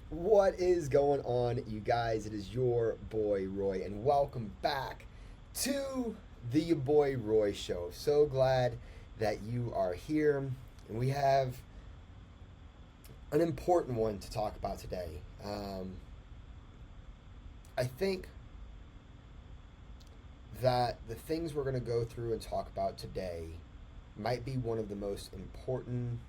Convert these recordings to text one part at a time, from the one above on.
What is going on, you guys? It is your boy Roy, and welcome back to the Your Boy Roy Show. So glad that you are here, and we have an important one to talk about today. I think that the things we're going to go through and talk about today might be one of the most important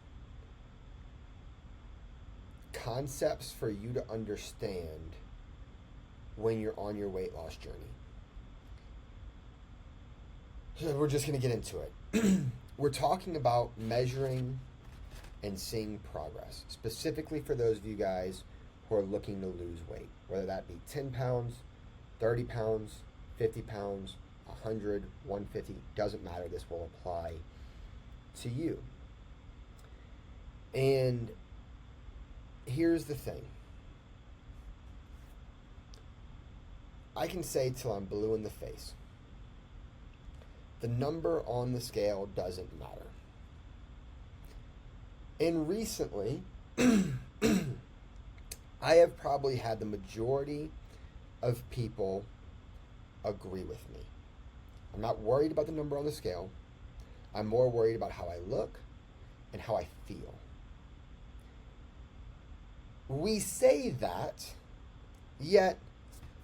concepts for you to understand when you're on your weight loss journey. So we're just going to get into it. We're talking about measuring and seeing progress, specifically for those of you guys who are looking to lose weight, whether that be 10 pounds, 30 pounds, 50 pounds, 100, 150, doesn't matter. This will apply to you. And here's the thing. I can say till I'm blue in the face, the number on the scale doesn't matter. And recently, I have probably had the majority of people agree with me. I'm not worried about the number on the scale. I'm more worried about how I look and how I feel. We say that, yet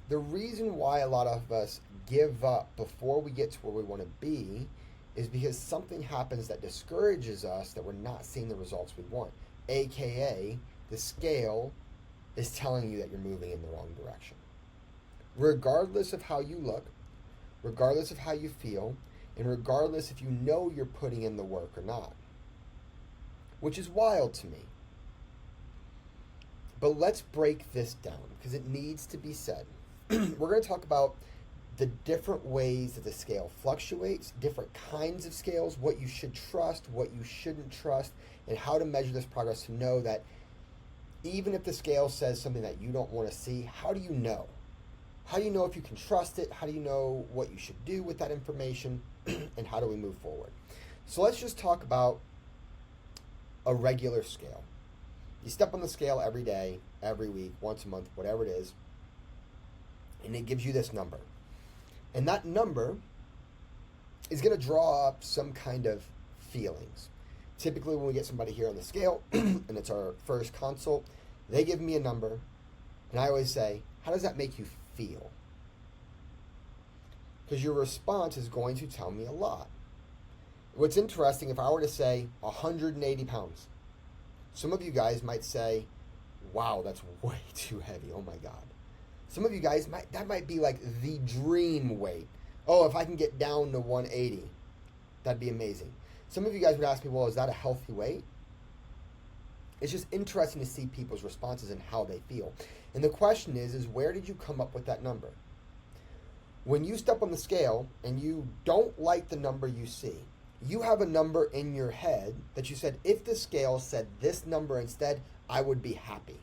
the reason why a lot of us give up before we get to where we want to be is because something happens that discourages us, that we're not seeing the results we want. AKA, the scale is telling you that you're moving in the wrong direction. Regardless of how you look, regardless of how you feel, and regardless if you know you're putting in the work or not. Which is wild to me. But let's break this down because it needs to be said. We're going to talk about the different ways that the scale fluctuates, different kinds of scales, what you should trust, what you shouldn't trust, and how to measure this progress to know that even if the scale says something that you don't want to see, how do you know? How do you know if you can trust it? How do you know what you should do with that information? And how do we move forward? So let's just talk about a regular scale. You step on the scale every day, every week, once a month, whatever it is, and it gives you this number. And that number is going to draw up some kind of feelings. Typically, when we get somebody here on the scale, and it's our first consult, they give me a number, and I always say, how does that make you feel? Because your response is going to tell me a lot. What's interesting, if I were to say 180 pounds, some of you guys might say, wow, that's way too heavy. Oh my God. Some of you guys that might be like the dream weight. Oh, if I can get down to 180, that'd be amazing. Some of you guys would ask me, well, is that a healthy weight? It's just interesting to see people's responses and how they feel. And the question is where did you come up with that number? When you step on the scale and you don't like the number you see, you have a number in your head that you said, if the scale said this number instead, I would be happy.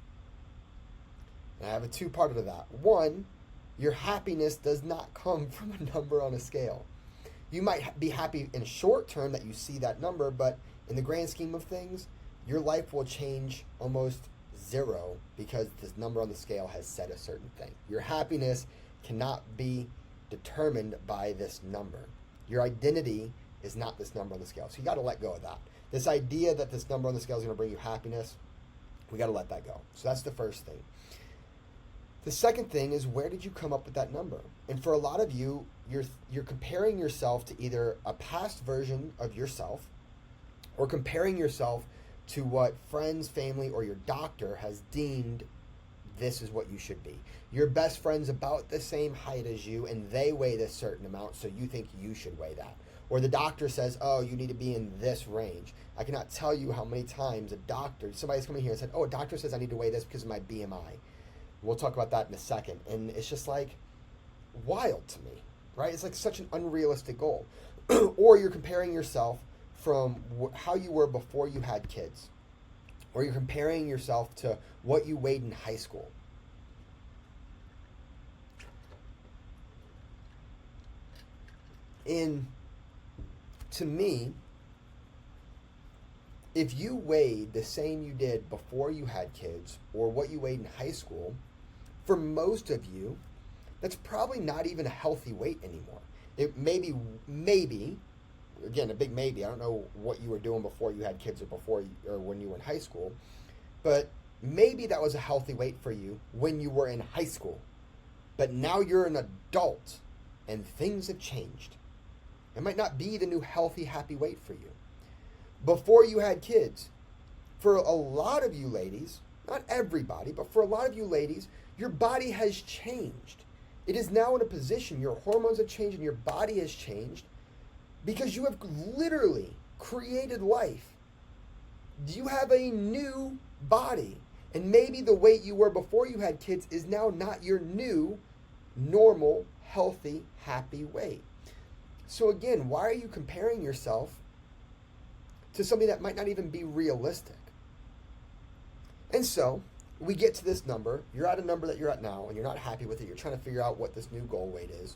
And I have a two-parter to that. One, your happiness does not come from a number on a scale. You might be happy in short term that you see that number, but in the grand scheme of things, your life will change almost zero because this number on the scale has said a certain thing. Your happiness cannot be determined by this number. Your identity is not this number on the scale. So you got to let go of that. This idea that this number on the scale is going to bring you happiness, we got to let that go. So that's the first thing. The second thing is, where did you come up with that number? And for a lot of you, you're comparing yourself to either a past version of yourself or comparing yourself to what friends, family, or your doctor has deemed this is what you should be. Your best friend's about the same height as you and they weigh this certain amount, so you think you should weigh that. Or the doctor says, oh, you need to be in this range. I cannot tell you how many times somebody's coming here and said, oh, a doctor says I need to weigh this because of my BMI. We'll talk about that in a second. And it's just like wild to me, right? It's like such an unrealistic goal. Or you're comparing yourself from how you were before you had kids. Or you're comparing yourself to what you weighed in high school. And to me, if you weighed the same you did before you had kids or what you weighed in high school, for most of you, that's probably not even a healthy weight anymore. It maybe, again, a big maybe. I don't know what you were doing before you had kids or when you were in high school, but maybe that was a healthy weight for you when you were in high school. But now you're an adult and things have changed. It might not be the new healthy, happy weight for you. Before you had kids, for a lot of you ladies, not everybody, but for a lot of you ladies, your body has changed. It is now in a position, your hormones have changed and your body has changed because you have literally created life. You have a new body. And maybe the weight you were before you had kids is now not your new, normal, healthy, happy weight. So again, why are you comparing yourself to something that might not even be realistic? And so we get to this number. You're at a number that you're at now, and you're not happy with it. You're trying to figure out what this new goal weight is.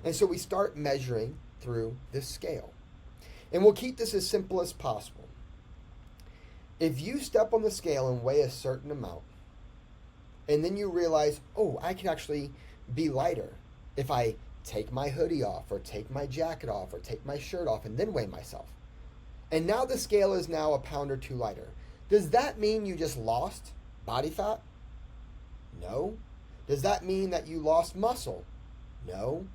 And so we start measuring through this scale. And we'll keep this as simple as possible. If you step on the scale and weigh a certain amount, and then you realize, oh, I can actually be lighter if I take my hoodie off or take my jacket off or take my shirt off and then weigh myself. And now the scale is now a pound or two lighter. Does that mean you just lost body fat? No. Does that mean that you lost muscle? No.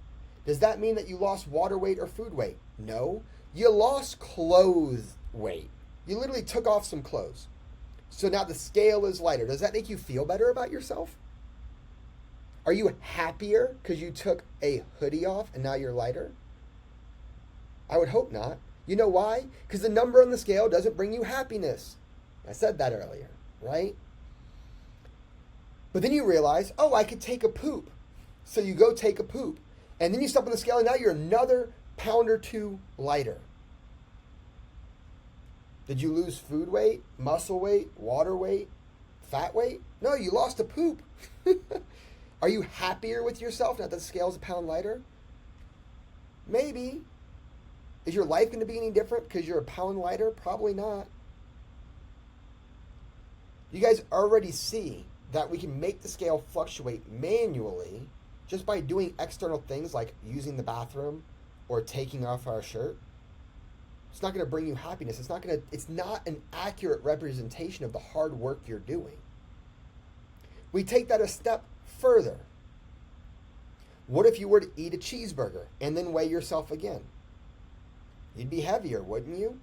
Does that mean that you lost water weight or food weight? No. You lost clothes weight. You literally took off some clothes. So now the scale is lighter. Does that make you feel better about yourself? Are you happier because you took a hoodie off and now you're lighter? I would hope not. You know why? Because the number on the scale doesn't bring you happiness. I said that earlier, right? But then you realize, oh, I could take a poop. So you go take a poop. And then you step on the scale and now you're another pound or two lighter. Did you lose food weight, muscle weight, water weight, fat weight? No, you lost a poop. Are you happier with yourself now that the scale's a pound lighter? Maybe. Is your life going to be any different because you're a pound lighter? Probably not. You guys already see that we can make the scale fluctuate manually just by doing external things like using the bathroom or taking off our shirt. It's not going to bring you happiness. It's not an accurate representation of the hard work you're doing. We take that a step further. What if you were to eat a cheeseburger and then weigh yourself again? You'd be heavier, wouldn't you?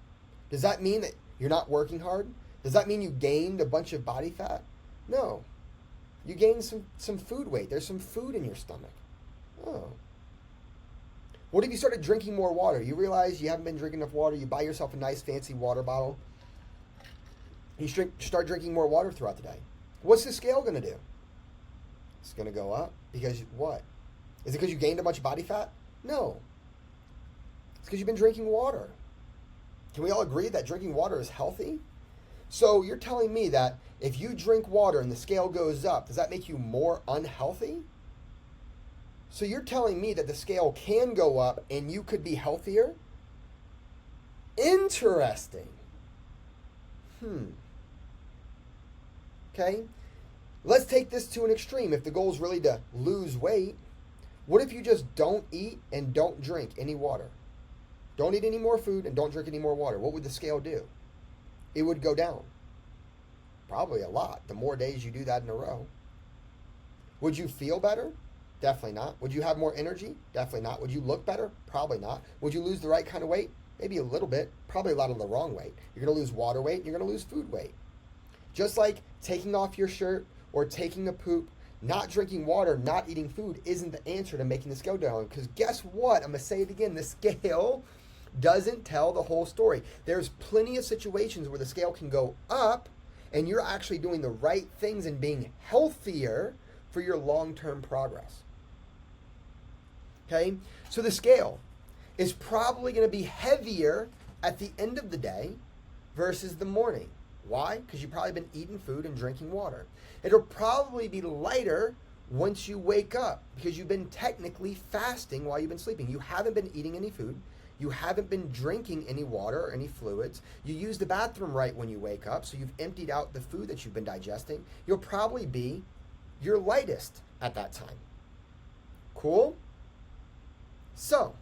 Does that mean that you're not working hard? Does that mean you gained a bunch of body fat? No. You gained some food weight. There's some food in your stomach. Oh. What if you started drinking more water? You realize you haven't been drinking enough water. You buy yourself a nice fancy water bottle. You start drinking more water throughout the day. What's the scale going to do? It's going to go up because what? Is it because you gained a bunch of body fat? No. It's because you've been drinking water. Can we all agree that drinking water is healthy? So you're telling me that if you drink water and the scale goes up, does that make you more unhealthy? So you're telling me that the scale can go up and you could be healthier? Interesting. Okay. Let's take this to an extreme. If the goal is really to lose weight, what if you just don't eat and don't drink any water? Don't eat any more food and don't drink any more water. What would the scale do? It would go down. Probably a lot. The more days you do that in a row. Would you feel better? Definitely not. Would you have more energy? Definitely not. Would you look better? Probably not. Would you lose the right kind of weight? Maybe a little bit. Probably a lot of the wrong weight. You're going to lose water weight and you're going to lose food weight. Just like taking off your shirt or taking a poop, not drinking water, not eating food isn't the answer to making the scale down. Because guess what? I'm going to say it again. The scale doesn't tell the whole story. There's plenty of situations where the scale can go up and you're actually doing the right things and being healthier for your long-term progress. Okay? So the scale is probably going to be heavier at the end of the day versus the morning. Why? Because you've probably been eating food and drinking water. It'll probably be lighter once you wake up because you've been technically fasting while you've been sleeping. You haven't been eating any food. You haven't been drinking any water or any fluids. You use the bathroom right when you wake up, so you've emptied out the food that you've been digesting. You'll probably be your lightest at that time. Cool? So,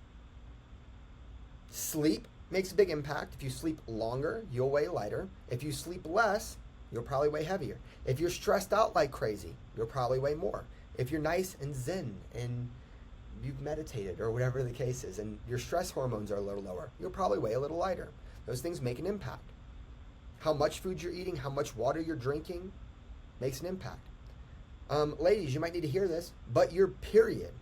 sleep makes a big impact. If you sleep longer, you'll weigh lighter. If you sleep less, you'll probably weigh heavier. If you're stressed out like crazy, you'll probably weigh more. If you're nice and zen and you've meditated or whatever the case is and your stress hormones are a little lower, you'll probably weigh a little lighter. Those things make an impact. How much food you're eating, how much water you're drinking makes an impact. Ladies, you might need to hear this, but your period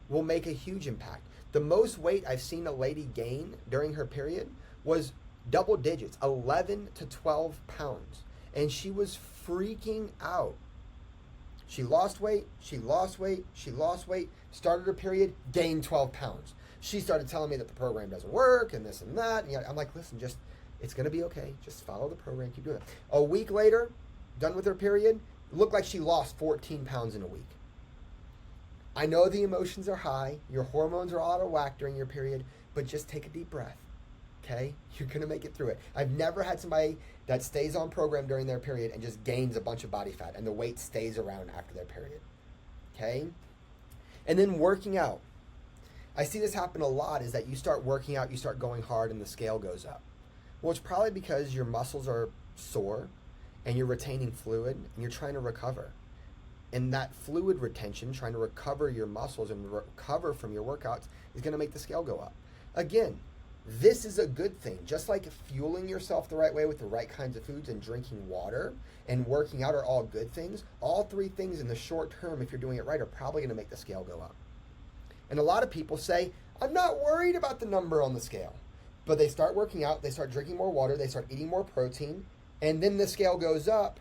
will make a huge impact. The most weight I've seen a lady gain during her period was double digits, 11 to 12 pounds. And she was freaking out. She lost weight, started her period, gained 12 pounds. She started telling me that the program doesn't work and this and that. And I'm like, listen, it's going to be okay. Just follow the program, keep doing it. A week later, done with her period, it looked like she lost 14 pounds in a week. I know the emotions are high, your hormones are all out of whack during your period, but just take a deep breath, okay? You're going to make it through it. I've never had somebody that stays on program during their period and just gains a bunch of body fat and the weight stays around after their period, okay? And then working out. I see this happen a lot, is that you start working out, you start going hard, and the scale goes up. Well, it's probably because your muscles are sore and you're retaining fluid and you're trying to recover. And that fluid retention, trying to recover your muscles and recover from your workouts, is going to make the scale go up. Again, this is a good thing. Just like fueling yourself the right way with the right kinds of foods and drinking water and working out are all good things, all three things in the short term, if you're doing it right, are probably going to make the scale go up. And a lot of people say, I'm not worried about the number on the scale. But they start working out, they start drinking more water, they start eating more protein, and then the scale goes up.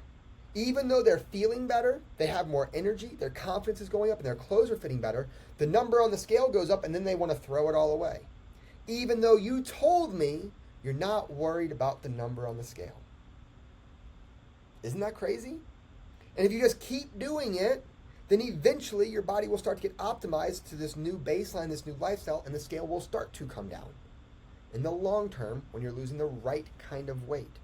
Even though they're feeling better, they have more energy, their confidence is going up, and their clothes are fitting better, the number on the scale goes up, and then they want to throw it all away. Even though you told me you're not worried about the number on the scale. Isn't that crazy? And if you just keep doing it, then eventually your body will start to get optimized to this new baseline, this new lifestyle, and the scale will start to come down. In the long term, when you're losing the right kind of weight.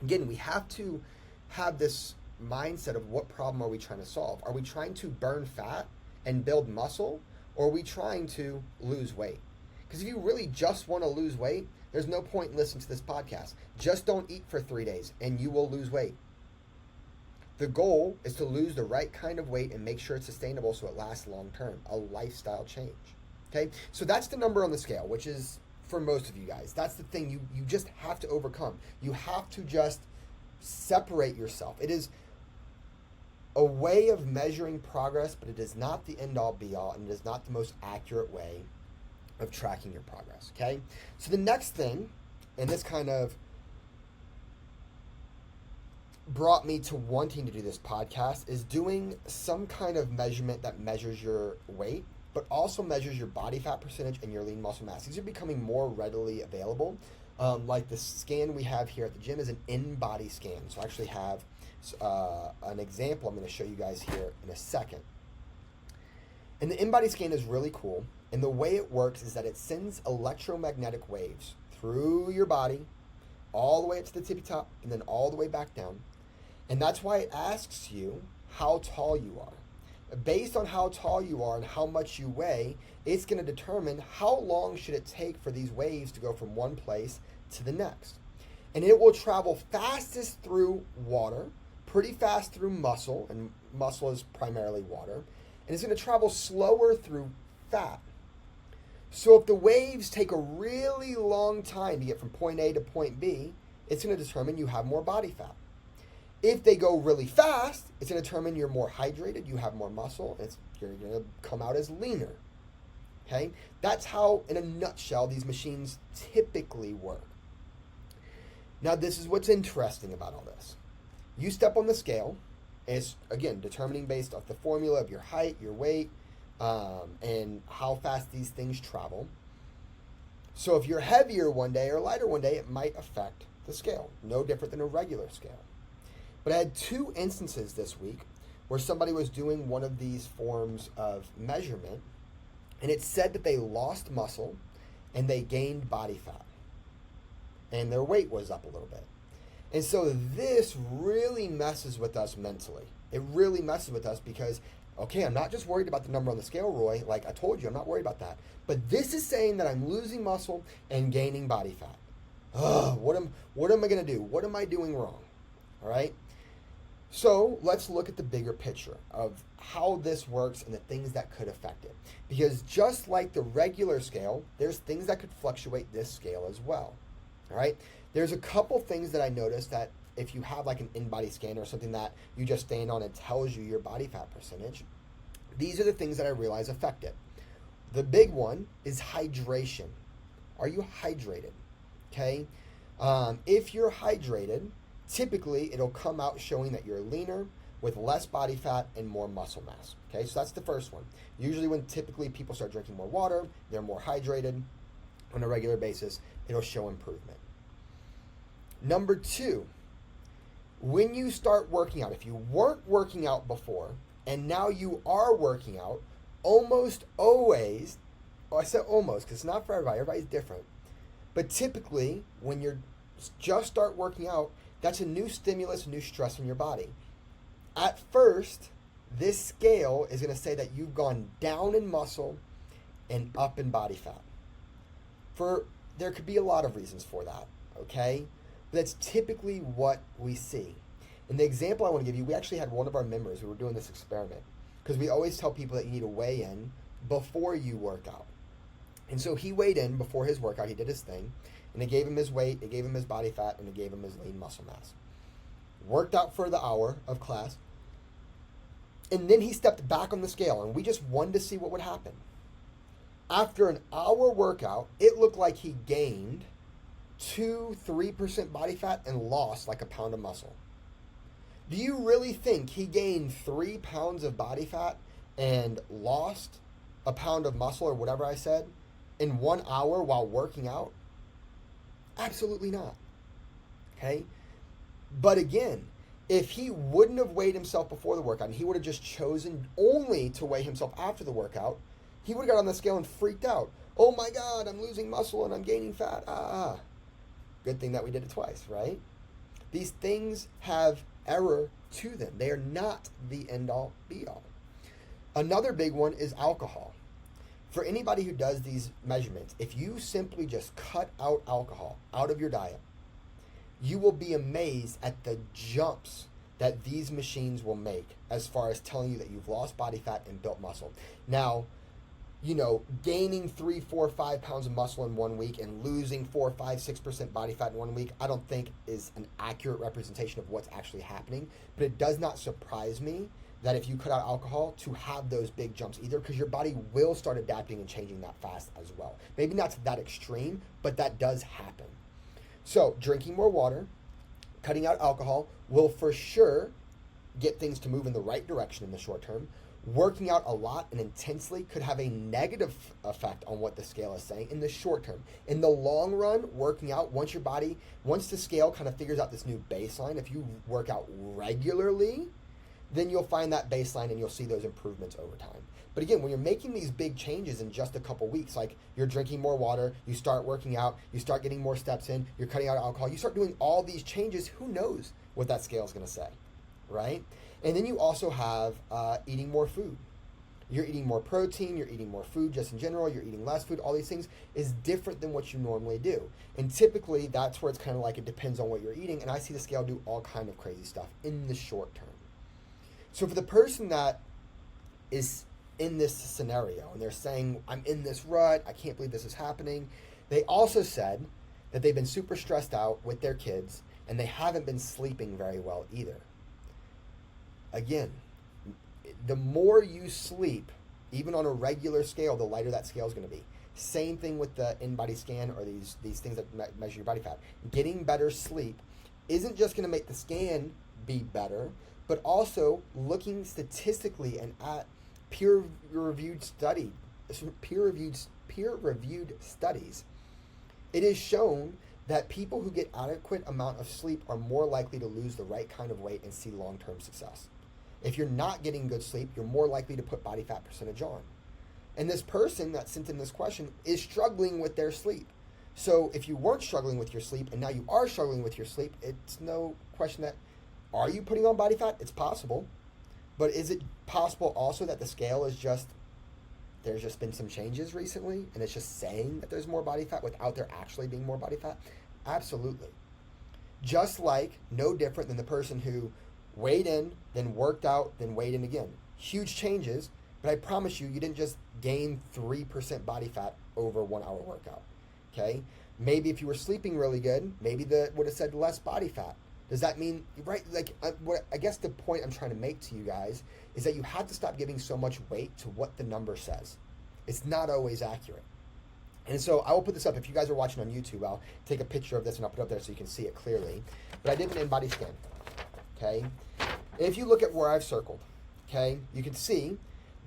Again, we have to have this mindset of what problem are we trying to solve? Are we trying to burn fat and build muscle, or are we trying to lose weight? Because if you really just want to lose weight, there's no point in listening to this podcast. Just don't eat for 3 days and you will lose weight. The goal is to lose the right kind of weight and make sure it's sustainable so it lasts long term, a lifestyle change. Okay, so that's the number on the scale, which is for most of you guys. That's the thing you just have to overcome. You have to just separate yourself. It is a way of measuring progress, but it is not the end-all be-all, and it is not the most accurate way of tracking your progress, okay? So the next thing, and this kind of brought me to wanting to do this podcast, is doing some kind of measurement that measures your weight, but also measures your body fat percentage and your lean muscle mass. These are becoming more readily available. Like the scan we have here at the gym is an in-body scan. So I actually have an example I'm going to show you guys here in a second. And the in-body scan is really cool. And the way it works is that it sends electromagnetic waves through your body, all the way up to the tippy top, and then all the way back down. And that's why it asks you how tall you are. Based on how tall you are and how much you weigh, it's going to determine how long should it take for these waves to go from one place to the next. And it will travel fastest through water, pretty fast through muscle, and muscle is primarily water, and it's going to travel slower through fat. So if the waves take a really long time to get from point A to point B, it's going to determine you have more body fat. If they go really fast, it's going to determine you're more hydrated, you have more muscle, and you're going to come out as leaner. Okay? That's how, in a nutshell, these machines typically work. Now, this is what's interesting about all this. You step on the scale, and it's, again, determining based off the formula of your height, your weight, and how fast these things travel. So if you're heavier one day or lighter one day, it might affect the scale. No different than a regular scale. But I had 2 instances this week where somebody was doing one of these forms of measurement, and it said that they lost muscle and they gained body fat and their weight was up a little bit. And so this really messes with us mentally. It really messes with us because, okay, I'm not just worried about the number on the scale, Roy. Like I told you, I'm not worried about that. But this is saying that I'm losing muscle and gaining body fat. Ugh, what am I going to do? What am I doing wrong? All right? So let's look at the bigger picture of how this works and the things that could affect it. Because just like the regular scale, there's things that could fluctuate this scale as well. All right? There's a couple things that I noticed that if you have like an in-body scanner or something that you just stand on and tells you your body fat percentage, these are the things that I realize affect it. The big one is hydration. Are you hydrated? Okay? If you're hydrated, typically it'll come out showing that you're leaner with less body fat and more muscle mass. Okay, so that's the first one. Usually when typically people start drinking more water, they're more hydrated on a regular basis, it'll show improvement. Number 2, when you start working out, if you weren't working out before and now you are working out, almost always, I said almost because it's not for everybody, everybody's different, but typically when you're just start working out, that's a new stimulus, a new stress in your body. At first, this scale is going to say that you've gone down in muscle and up in body fat. There could be a lot of reasons for that, okay? But that's typically what we see. In the example I want to give you, we actually had one of our members who were doing this experiment because we always tell people that you need to weigh in before you work out. And so he weighed in before his workout, he did his thing, and it gave him his weight, it gave him his body fat, and it gave him his lean muscle mass. Worked out for the hour of class, and then he stepped back on the scale, and we just wanted to see what would happen. After an hour workout, it looked like he gained 2-3% body fat and lost like a pound of muscle. Do you really think he gained 3 pounds of body fat and lost a pound of muscle or whatever I said in 1 hour while working out? Absolutely not. Okay? But again, if he wouldn't have weighed himself before the workout and he would have just chosen only to weigh himself after the workout, he would have got on the scale and freaked out. Oh my God, I'm losing muscle and I'm gaining fat. Good thing that we did it twice, right? These things have error to them. They are not the end-all, be-all. Another big one is alcohol. For anybody who does these measurements, if you simply just cut out alcohol out of your diet, you will be amazed at the jumps that these machines will make as far as telling you that you've lost body fat and built muscle. Now, gaining 3, 4, 5 pounds of muscle in 1 week and losing 4, 5, 6% body fat in 1 week, I don't think is an accurate representation of what's actually happening. But it does not surprise me that if you cut out alcohol to have those big jumps either, because your body will start adapting and changing that fast as well. Maybe not to that extreme, but that does happen. So drinking more water, cutting out alcohol will for sure get things to move in the right direction in the short term. Working out a lot and intensely could have a negative effect on what the scale is saying in the short term. In the long run, working out, once the scale kind of figures out this new baseline, if you work out regularly, then you'll find that baseline and you'll see those improvements over time. But again, when you're making these big changes in just a couple weeks, like you're drinking more water, you start working out, you start getting more steps in, you're cutting out alcohol, you start doing all these changes, who knows what that scale is going to say, right? And then you also have eating more food. You're eating more protein, you're eating more food just in general, you're eating less food. All these things is different than what you normally do. And typically that's where it's kind of like it depends on what you're eating. And I see the scale do all kind of crazy stuff in the short term. So for the person that is in this scenario and they're saying, I'm in this rut, I can't believe this is happening. They also said that they've been super stressed out with their kids and they haven't been sleeping very well either. Again, the more you sleep, even on a regular scale, the lighter that scale is going to be. Same thing with the in-body scan or these things that measure your body fat. Getting better sleep isn't just going to make the scan be better, but also looking statistically and at peer-reviewed studies, it is shown that people who get adequate amount of sleep are more likely to lose the right kind of weight and see long-term success. If you're not getting good sleep, you're more likely to put body fat percentage on. And this person that sent in this question is struggling with their sleep. So if you weren't struggling with your sleep and now you are struggling with your sleep, it's no question that, are you putting on body fat? It's possible. But is it possible also that the scale is just, there's just been some changes recently and it's just saying that there's more body fat without there actually being more body fat? Absolutely. Just like, no different than the person who weighed in, then worked out, then weighed in again. Huge changes, but I promise you, you didn't just gain 3% body fat over a 1 hour workout. Okay? Maybe if you were sleeping really good, maybe that would have said less body fat. Does that mean, right? Like, I guess the point I'm trying to make to you guys is that you have to stop giving so much weight to what the number says. It's not always accurate. And so I will put this up. If you guys are watching on YouTube, I'll take a picture of this and I'll put it up there so you can see it clearly. But I did an in-body scan. Okay? And if you look at where I've circled, okay, you can see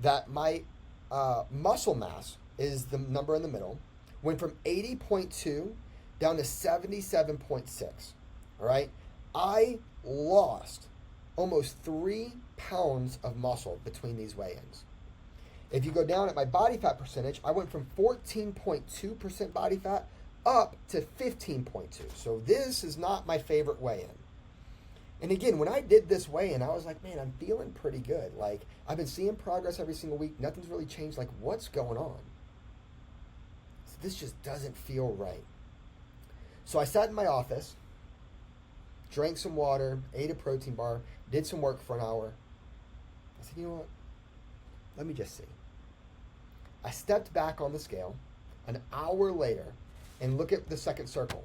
that my muscle mass is the number in the middle, went from 80.2 down to 77.6. All right? I lost almost 3 pounds of muscle between these weigh-ins. If you go down at my body fat percentage, I went from 14.2% body fat up to 15.2. So this is not my favorite weigh-in. And again, when I did this weigh-in, I was like, man, I'm feeling pretty good. Like, I've been seeing progress every single week. Nothing's really changed. Like, what's going on? So this just doesn't feel right. So I sat in my office, drank some water, ate a protein bar, did some work for an hour. I said, you know what? Let me just see. I stepped back on the scale an hour later and look at the second circle.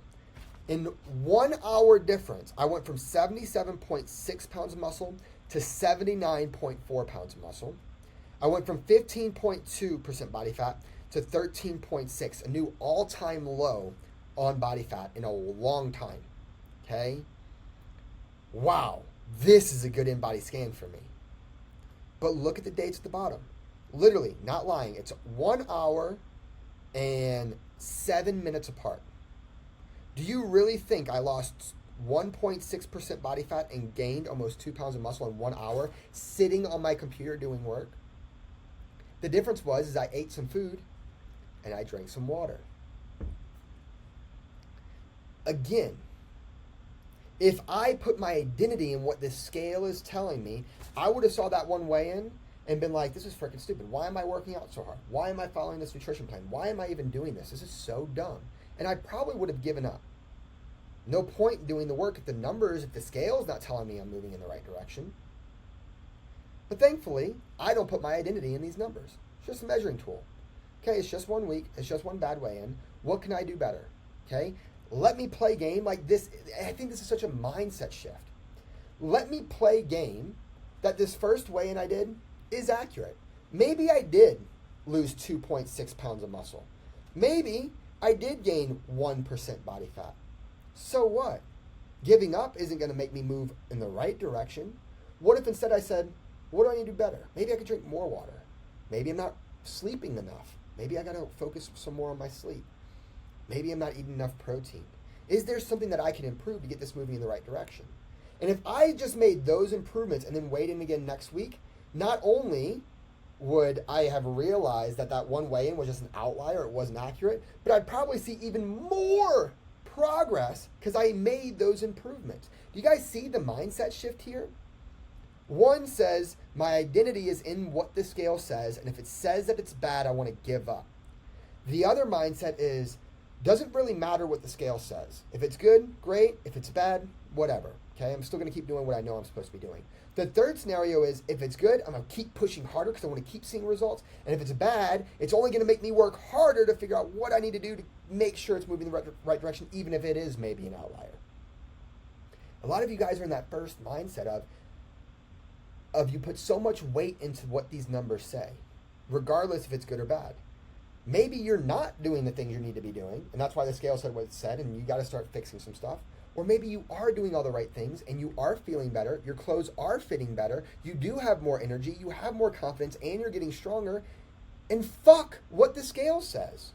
In 1 hour difference, I went from 77.6 pounds of muscle to 79.4 pounds of muscle. I went from 15.2% body fat to 13.6, a new all-time low on body fat in a long time. Okay? Wow, this is a good in-body scan for me. But look at the dates at the bottom. Literally, not lying, it's 1 hour and 7 minutes apart. Do you really think I lost 1.6% body fat and gained almost 2 pounds of muscle in 1 hour sitting on my computer doing work? The difference was I ate some food and I drank some water. Again, if I put my identity in what this scale is telling me, I would have saw that one weigh-in and been like, this is freaking stupid. Why am I working out so hard? Why am I following this nutrition plan? Why am I even doing this? This is so dumb. And I probably would have given up. No point in doing the work if the numbers, if the scale's not telling me I'm moving in the right direction. But thankfully, I don't put my identity in these numbers. It's just a measuring tool. Okay, it's just 1 week. It's just one bad weigh-in. What can I do better? Okay? Let me play game like this. I think this is such a mindset shift. Let me play game that this first weigh-in I did is accurate. Maybe I did lose 2.6 pounds of muscle. Maybe I did gain 1% body fat. So what? Giving up isn't going to make me move in the right direction. What if instead I said, what do I need to do better? Maybe I could drink more water. Maybe I'm not sleeping enough. Maybe I got to focus some more on my sleep. Maybe I'm not eating enough protein. Is there something that I can improve to get this moving in the right direction? And if I just made those improvements and then weighed in again next week, not only would I have realized that that one weigh-in was just an outlier, it wasn't accurate, but I'd probably see even more progress because I made those improvements. Do you guys see the mindset shift here? One says, my identity is in what the scale says, and if it says that it's bad, I want to give up. The other mindset is, doesn't really matter what the scale says. If it's good, great. If it's bad, whatever. Okay, I'm still going to keep doing what I know I'm supposed to be doing. The third scenario is, if it's good, I'm going to keep pushing harder because I want to keep seeing results. And if it's bad, it's only going to make me work harder to figure out what I need to do to make sure it's moving in the right direction, even if it is maybe an outlier. A lot of you guys are in that first mindset of you put so much weight into what these numbers say, regardless if it's good or bad. Maybe you're not doing the things you need to be doing, and that's why the scale said what it said, and you got to start fixing some stuff. Or maybe you are doing all the right things, and you are feeling better, your clothes are fitting better, you do have more energy, you have more confidence, and you're getting stronger, and fuck what the scale says.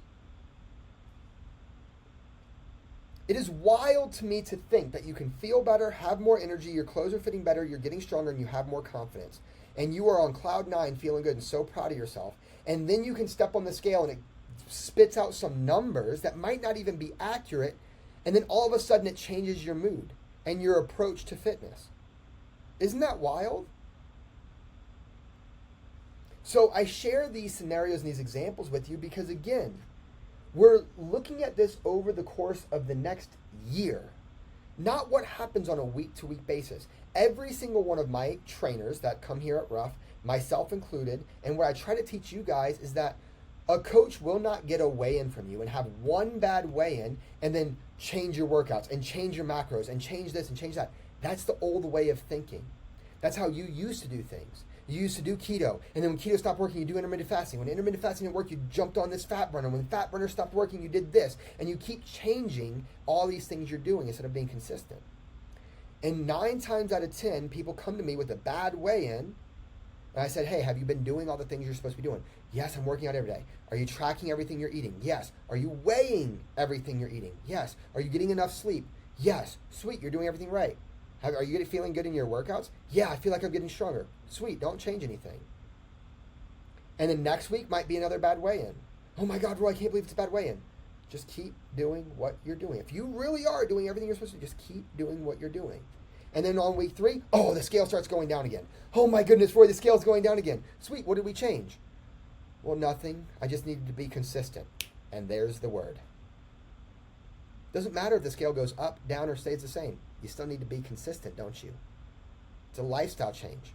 It is wild to me to think that you can feel better, have more energy, your clothes are fitting better, you're getting stronger, and you have more confidence. and you are on cloud 9 feeling good and so proud of yourself, and then you can step on the scale and it spits out some numbers that might not even be accurate, and then all of a sudden it changes your mood and your approach to fitness. Isn't that wild? So I share these scenarios and these examples with you because, again, we're looking at this over the course of the next year, not what happens on a week-to-week basis. Every single one of my trainers that come here at Rough, myself included, and what I try to teach you guys is that a coach will not get a weigh-in from you and have one bad weigh-in and then change your workouts and change your macros and change this and change that. That's the old way of thinking. That's how you used to do things. You used to do keto, and then when keto stopped working, you do intermittent fasting. When intermittent fasting didn't work, you jumped on this fat burner. When fat burner stopped working, you did this. And you keep changing all these things you're doing instead of being consistent. And 9 times out of 10, people come to me with a bad weigh-in, and I said, hey, have you been doing all the things you're supposed to be doing? Yes, I'm working out every day. Are you tracking everything you're eating? Yes. Are you weighing everything you're eating? Yes. Are you getting enough sleep? Yes. Sweet, you're doing everything right. Are you feeling good in your workouts? Yeah, I feel like I'm getting stronger. Sweet, don't change anything. And then next week might be another bad weigh-in. Oh my God, Roy, I can't believe it's a bad weigh-in. Just keep doing what you're doing. If you really are doing everything you're supposed to, just keep doing what you're doing. And then on week 3, oh, the scale starts going down again. Oh my goodness, Roy, the scale's going down again. Sweet, what did we change? Well, nothing. I just needed to be consistent. And there's the word. Doesn't matter if the scale goes up, down, or stays the same. You still need to be consistent, don't you? It's a lifestyle change.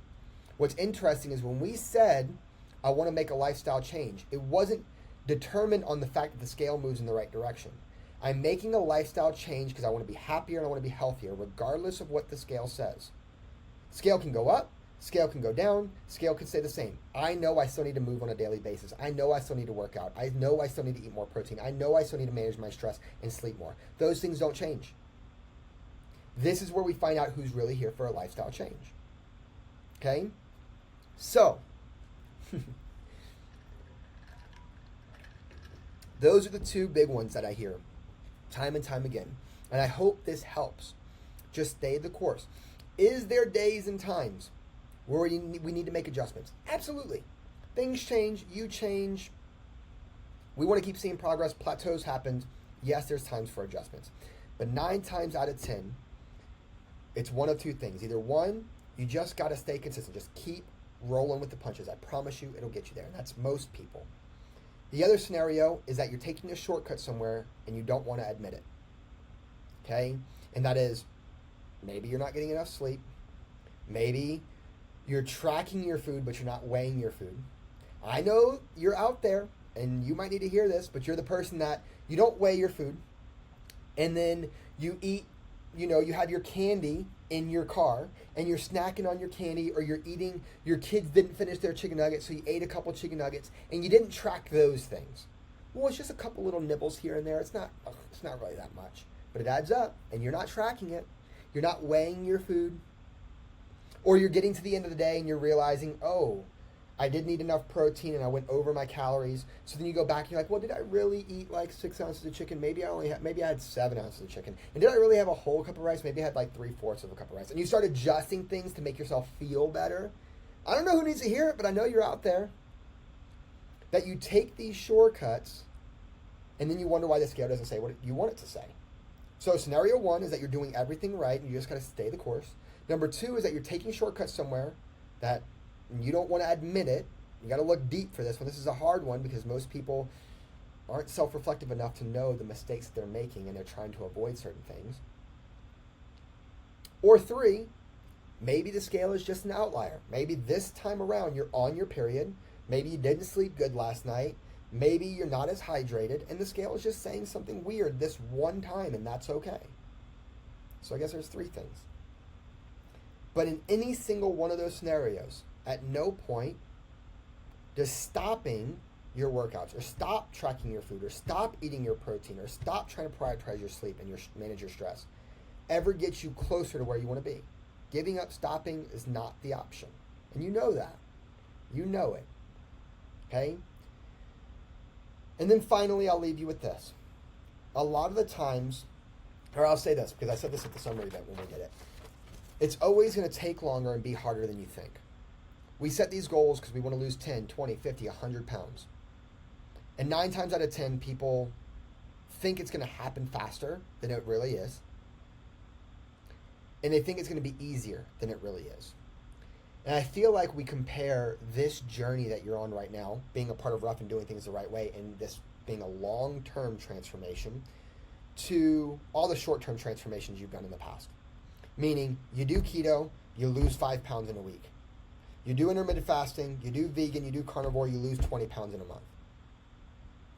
What's interesting is when we said, I want to make a lifestyle change, it wasn't determined on the fact that the scale moves in the right direction. I'm making a lifestyle change because I want to be happier and I want to be healthier, regardless of what the scale says. Scale can go up, scale can go down, scale can stay the same. I know I still need to move on a daily basis. I know I still need to work out. I know I still need to eat more protein. I know I still need to manage my stress and sleep more. Those things don't change. This is where we find out who's really here for a lifestyle change. Okay? So, those are the 2 big ones that I hear time and time again. And I hope this helps. Just stay the course. Is there days and times where we need to make adjustments? Absolutely. Things change. You change. We want to keep seeing progress. Plateaus happen. Yes, there's times for adjustments. But 9 times out of 10, it's one of 2 things. Either one, you just got to stay consistent. Just keep rolling with the punches. I promise you it'll get you there. And that's most people. The other scenario is that you're taking a shortcut somewhere and you don't want to admit it. Okay? And that is, maybe you're not getting enough sleep. Maybe you're tracking your food, but you're not weighing your food. I know you're out there, and you might need to hear this, but you're the person that you don't weigh your food, and then you eat, you have your candy in your car, and you're snacking on your candy, or you're eating, your kids didn't finish their chicken nuggets, so you ate a couple chicken nuggets, and you didn't track those things. Well, it's just a couple little nibbles here and there. It's not really that much, but it adds up, and you're not tracking it. You're not weighing your food. Or you're getting to the end of the day and you're realizing, oh, I didn't eat enough protein and I went over my calories. So then you go back and you're like, well, did I really eat like 6 ounces of chicken? Maybe I had 7 ounces of chicken. And did I really have a whole cup of rice? Maybe I had like 3/4 of a cup of rice. And you start adjusting things to make yourself feel better. I don't know who needs to hear it, but I know you're out there. That you take these shortcuts and then you wonder why the scale doesn't say what you want it to say. So scenario 1 is that you're doing everything right and you just got to stay the course. Number 2 is that you're taking shortcuts somewhere that you don't want to admit it. You got to look deep for this one. This is a hard one because most people aren't self-reflective enough to know the mistakes that they're making and they're trying to avoid certain things. Or 3, maybe the scale is just an outlier. Maybe this time around you're on your period. Maybe you didn't sleep good last night. Maybe you're not as hydrated and the scale is just saying something weird this one time and that's okay. So I guess there's 3 things. But in any single one of those scenarios, at no point does stopping your workouts or stop tracking your food or stop eating your protein or stop trying to prioritize your sleep and manage your stress ever get you closer to where you want to be. Giving up, stopping is not the option. And you know that. You know it. Okay? And then finally, I'll leave you with this. A lot of the times, or I'll say this because I said this at the summary event when we did it. It's always going to take longer and be harder than you think. We set these goals because we want to lose 10, 20, 50, 100 pounds. And 9 times out of 10, people think it's going to happen faster than it really is. And they think it's going to be easier than it really is. And I feel like we compare this journey that you're on right now, being a part of Rough and doing things the right way, and this being a long-term transformation, to all the short-term transformations you've done in the past. Meaning, you do keto, you lose 5 pounds in a week. You do intermittent fasting, you do vegan, you do carnivore, you lose 20 pounds in a month.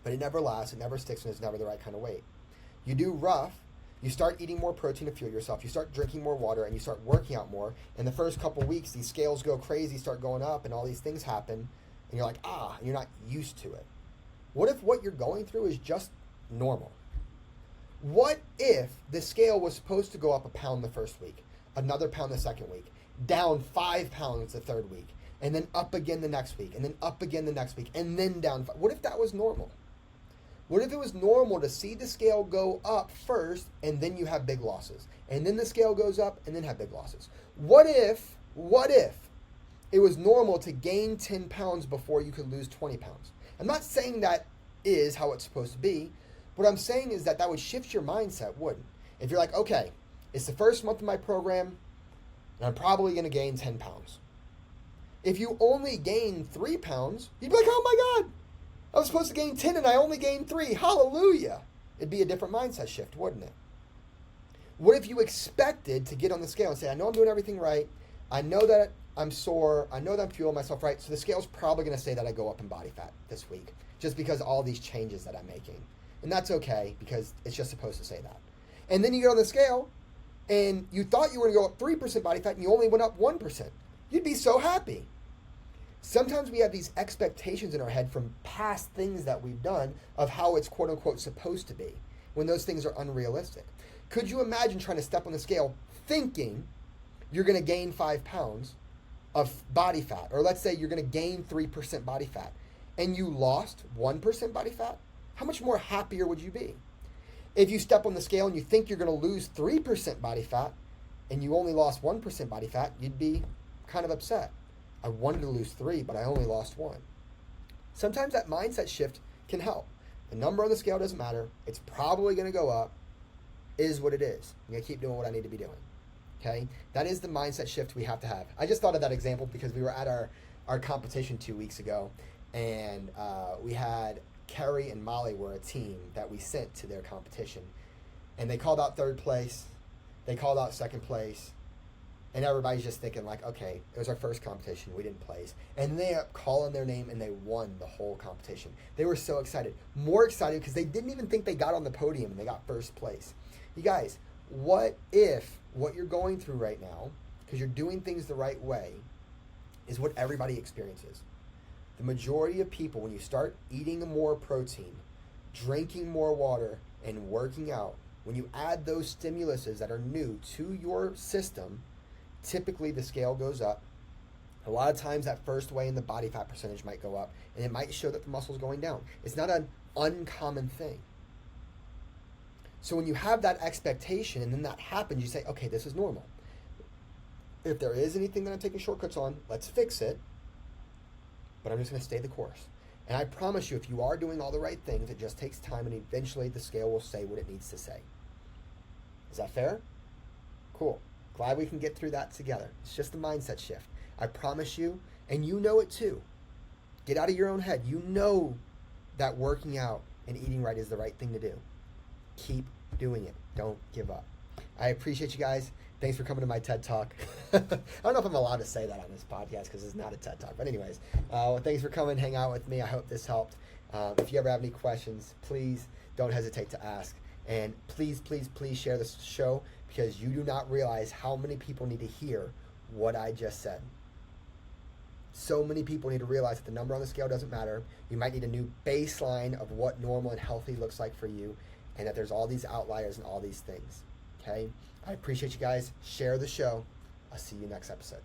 But it never lasts, it never sticks, and it's never the right kind of weight. You do Rough, you start eating more protein to fuel yourself, you start drinking more water, and you start working out more. In the first couple weeks, these scales go crazy, start going up, and all these things happen, and you're like, and you're not used to it. What if what you're going through is just normal? What if the scale was supposed to go up a pound the first week, another pound the second week, down 5 pounds the third week, and then up again the next week, and then up again the next week, and then down 5? What if that was normal? What if it was normal to see the scale go up first, and then you have big losses, and then the scale goes up, and then have big losses? What if it was normal to gain 10 pounds before you could lose 20 pounds? I'm not saying that is how it's supposed to be. What I'm saying is that would shift your mindset, wouldn't? If you're like, okay, it's the first month of my program, and I'm probably going to gain 10 pounds. If you only gain 3 pounds, you'd be like, oh my God, I was supposed to gain 10 and I only gained 3. Hallelujah. It'd be a different mindset shift, wouldn't it? What if you expected to get on the scale and say, I know I'm doing everything right. I know that I'm sore. I know that I'm fueling myself right. So the scale's probably going to say that I go up in body fat this week just because of all these changes that I'm making. And that's okay because it's just supposed to say that. And then you get on the scale and you thought you were going to go up 3% body fat and you only went up 1%. You'd be so happy. Sometimes we have these expectations in our head from past things that we've done of how it's quote unquote supposed to be when those things are unrealistic. Could you imagine trying to step on the scale thinking you're going to gain 5 pounds of body fat, or let's say you're going to gain 3% body fat and you lost 1% body fat? How much more happier would you be? If you step on the scale and you think you're going to lose 3% body fat and you only lost 1% body fat, you'd be kind of upset. I wanted to lose 3, but I only lost 1. Sometimes that mindset shift can help. The number on the scale doesn't matter. It's probably going to go up. Is what it is. I'm going to keep doing what I need to be doing. Okay? That is the mindset shift we have to have. I just thought of that example because we were at our competition 2 weeks ago, and we had Kerry and Molly were a team that we sent to their competition. And they called out 3rd place. They called out 2nd place. And everybody's just thinking like, okay, it was our first competition. We didn't place. And they ended up calling their name and they won the whole competition. They were so excited. More excited because they didn't even think they got on the podium and they got 1st place. You guys, what if what you're going through right now, because you're doing things the right way, is what everybody experiences? The majority of people, when you start eating more protein, drinking more water, and working out, when you add those stimuluses that are new to your system, typically the scale goes up. A lot of times that first weigh in the body fat percentage might go up, and it might show that the muscle's going down. It's not an uncommon thing. So when you have that expectation and then that happens, you say, okay, this is normal. If there is anything that I'm taking shortcuts on, let's fix it. But I'm just going to stay the course. And I promise you, if you are doing all the right things, it just takes time, and eventually the scale will say what it needs to say. Is that fair? Cool. Glad we can get through that together. It's just a mindset shift. I promise you, and you know it too. Get out of your own head. You know that working out and eating right is the right thing to do. Keep doing it. Don't give up. I appreciate you guys. Thanks for coming to my TED Talk. I don't know if I'm allowed to say that on this podcast because it's not a TED Talk. But anyways, thanks for coming, hang out with me. I hope this helped. If you ever have any questions, please don't hesitate to ask. And please, please, please share this show because you do not realize how many people need to hear what I just said. So many people need to realize that the number on the scale doesn't matter. You might need a new baseline of what normal and healthy looks like for you, and that there's all these outliers and all these things. Okay? I appreciate you guys. Share the show. I'll see you next episode.